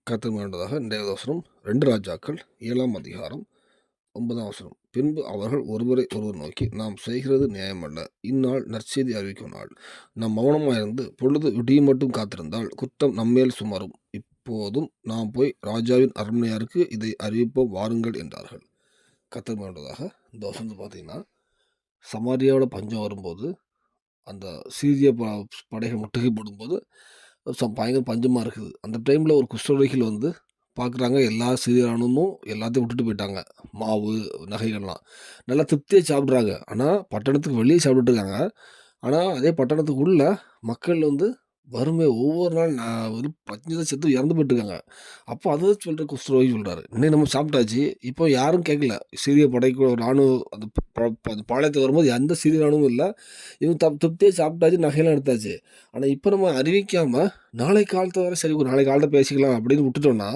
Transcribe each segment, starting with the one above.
கர்த்தர் வேண்டதாக இன்றைய வசனம் 2 ராஜாக்கள் 7ஆம் அதிகாரம் 9ஆம் வசனம். பின்பு அவர்கள் ஒருவரை ஒருவர் நோக்கி, நாம் செய்கிறது நியாயமல்ல. இந்நாள் நற்செய்தி அறிவிக்கும் நாள். நாம் மௌனமாயிருந்து பொழுது விடியும் மட்டும் காத்திருந்தால் குற்றம் நம்மேல் சுமரும். இப்போதும் நாம் போய் ராஜாவின் அரண்மனையாருக்கு இதை அறிவிப்போம் வாருங்கள் என்றார்கள். கர்த்தர் வேண்டதாக இந்த வசனத்தை பார்த்தீங்கன்னா, சமாரியாவோட பஞ்சம் வரும்போது அந்த சீரிய படைகள் முற்றுகை போடும்போது பயங்கர பஞ்சமாக இருக்குது. அந்த டைமில் ஒரு குஷ்டரோகிகள் வந்து பார்க்குறாங்க. எல்லா சிறிய ராணுவமும் எல்லாத்தையும் விட்டுட்டு போயிட்டாங்க. மாவு, நகைகள்லாம். நல்லா திருப்தியாக சாப்பிட்றாங்க. ஆனால் பட்டணத்துக்கு வெளியே சாப்பிட்டுட்டு இருக்காங்க. ஆனால் அதே பட்டணத்துக்குள்ள மக்கள் வந்து வறுமை ஒவ்வொரு நாள் ஒரு பஞ்சத்தை செத்து இறந்து போயிட்டுருக்காங்க. அப்போ அதை சொல்கிற குஷ்டரோகி சொல்கிறாரு, இன்னைக்கு நம்ம சாப்பிட்டாச்சு. இப்போ யாரும் கேட்கல. சிறிய படைக்கு ராணுவ அந்த அந்த பாளையத்துக்கு வரும்போது எந்த சிறிய ராணுவமும் இல்லை. இவங்க திருப்தியாக சாப்பிட்டாச்சு, நகையெல்லாம் எடுத்தாச்சு. ஆனால் இப்போ நம்ம அறிவிக்காமல் நாளை காலத்தை வர சரி நாளை காலத்தை பேசிக்கலாம் அப்படின்னு விட்டுட்டோம்னா,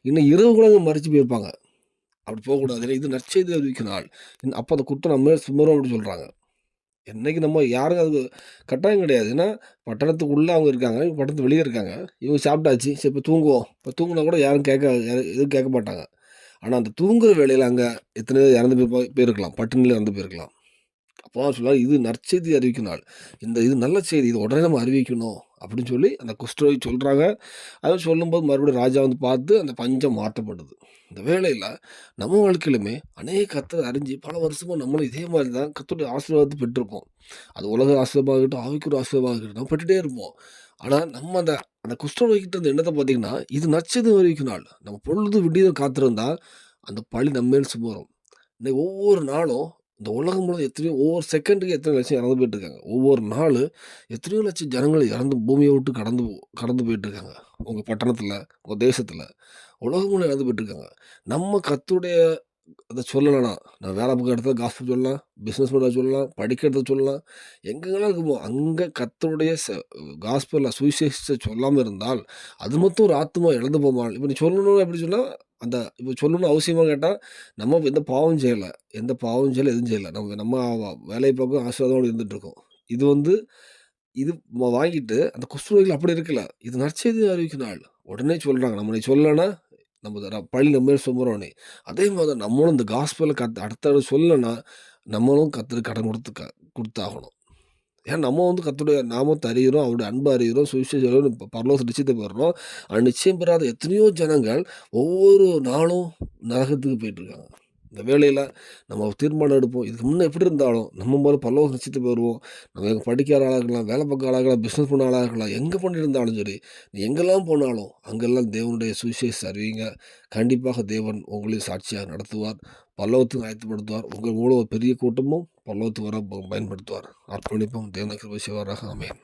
இன்னும் இரவு கூட மறித்து போயிருப்பாங்க. அப்படி போகக்கூடாது. இது நற்செய்தி அறிவிக்கும் நாள். அப்போ அந்த குற்றம் நம்ம சுமரும் அப்படின்னு சொல்கிறாங்க. என்னைக்கு நம்ம யாரும் அதுக்கு கட்டாயம் கிடையாது. ஏன்னா பட்டணத்துக்குள்ள அவங்க இருக்காங்க. இவங்க பட்டணத்துக்கு வெளியே இருக்காங்க. இவங்க சாப்பிட்டாச்சு. சரி இப்போ தூங்குவோம். இப்போ தூங்குனா கூட யாரும் எதுவும் கேட்க மாட்டாங்க. ஆனா அந்த தூங்குற வேளையில அங்க எத்தனையோ இறந்து போயிருக்கலாம். பட்டினியில இறந்து போயிருக்கலாம். அப்போ சொல்லுவாங்க, இது நற்செய்தி அறிவிக்கும் நாள். இது நல்ல செய்தி. இது உடனே நம்ம அறிவிக்கணும் அப்படின்னு சொல்லி அந்த குஷ்டரோகி சொல்றாங்க. அதை சொல்லும்போது மறுபடியும் ராஜா வந்து பார்த்து அந்த பஞ்சம் மாற்றப்படுது. இந்த வேளையில நம்ம வாழ்க்கையிலுமே அநேக கர்த்தரை அறிஞ்சு பல வருஷமா நம்மளும் இதே மாதிரி தான் கர்த்தருடைய ஆசீர்வாதத்தை பெற்றிருப்போம். அது உலக ஆசீர்வாதமாகட்டும், ஆவிக்குரிய ஆசீர்வாதமாகட்டும் நம்ம பெற்றுட்டே இருப்போம். ஆனா நம்ம அந்த அந்த குஷ்டரோகிட்ட இருந்த எண்ணத்தை பார்த்தீங்கன்னா, இது நற்செய்தி அறிவிக்கும் நாள். நம்ம பொழுது விடிய காத்திருந்தா அந்த பழி நம்ம மேல் சுமரும். இன்னைக்கு ஒவ்வொரு நாளும் இந்த உலகம் முழுவதும் எத்தனையோ ஒவ்வொரு செகண்டுக்கு எத்தனை லட்சம் இறந்து போயிட்டு இருக்காங்க. ஒவ்வொரு நாள் எத்தனையோ லட்சம் ஜனங்கள் இறந்து பூமியை விட்டு கடந்து கடந்து போயிட்டு இருக்காங்க. உங்க பட்டணத்துல, உங்க தேசத்துல, உலகம் முழுவதும் இறந்து போயிட்டு இருக்காங்க. நம்ம கர்த்தருடைய அத சொல்லலைன்னா, நான் வேலை பார்க்குற இடத்துல காஸ்பல் சொல்லலாம், பிசினஸ் பண்ண சொல்லலாம், படிக்கிறத சொல்லலாம். எங்கெங்கலாம் இருக்குமோ, அங்க கர்த்தருடைய காஸ்பல்ல சுவிசேஷத்த சொல்லாம இருந்தால், அது மட்டும் ஒரு ஆத்துமா இழந்து போமால். இப்ப நீ சொல்லணும் எப்படி சொன்னா, அந்த இப்ப சொல்லணும்னு அவசியமா கேட்டா, நம்ம எந்த பாவமும் செய்யல. எந்த பாவமும் செய்யல, எதுவும் செய்யல. நம்ம நம்ம வேலைய பார்க்க ஆசீர்வாதத்தோட இருந்துட்டு இருக்கோம். இது வந்து இது வாங்கிட்டு அந்த குஷ்டரோகிகள் அப்படி இருக்கல. இது நற்செய்தி அறிவிக்கும் நாள். உடனே சொல்றாங்க. நம்ம நீ சொல்லலன்னா நம்ம பழி நம்ம மேல் சுமரோனே. அதே மாதிரி தான் நம்மளும் இந்த காஸ்பல அடுத்த சொல்லலன்னா, நம்மளும் கர்த்தருக்கு கடன் குடுத்தாகணும். ஏன்னா நம்ம வந்து கர்த்தருடைய நாமத்த அறிகிறோம், அவருடைய அன்ப அறிகிறோம், சுவிசேஷம் பரலோக நிச்சயத்த பெறுறோம். நிச்சயம் பெறாத எத்தனையோ ஜனங்கள் ஒவ்வொரு நாளும் நரகத்துக்கு போயிட்டுருக்காங்க. இந்த வேளையில நம்ம தீர்மானம் எடுப்போம். இதுக்கு முன்ன எப்படி இருந்தாலும் நம்ம முதல்ல பரலோக நிச்சயத்த பெறுவோம். நம்ம படிக்கிற ஆளா இருக்கலாம், வேலை பார்க்குற ஆளா இருக்கலாம், பிசினஸ் பண்ண ஆளா இருக்கலாம், எங்க பண்ணியிருந்தாலும் சரி, நீ எங்கெல்லாம் போனாலும் அங்கெல்லாம் தேவனுடைய சுவிசேஷத்தை அறிவிங்க. கண்டிப்பாக தேவன் உங்களையும் சாட்சியாக நடத்துவார். பரலோகத்துக்கு ஆயத்தப்படுத்துவார். உங்கள் மூலம் ஒரு பெரிய கூட்டமும் பரலோகத்துக்கு வர பயன்படுத்துவார். அர்ப்பணிப்போம். தேவனுக்கு கிருபை செய்வாராக. ஆமென்.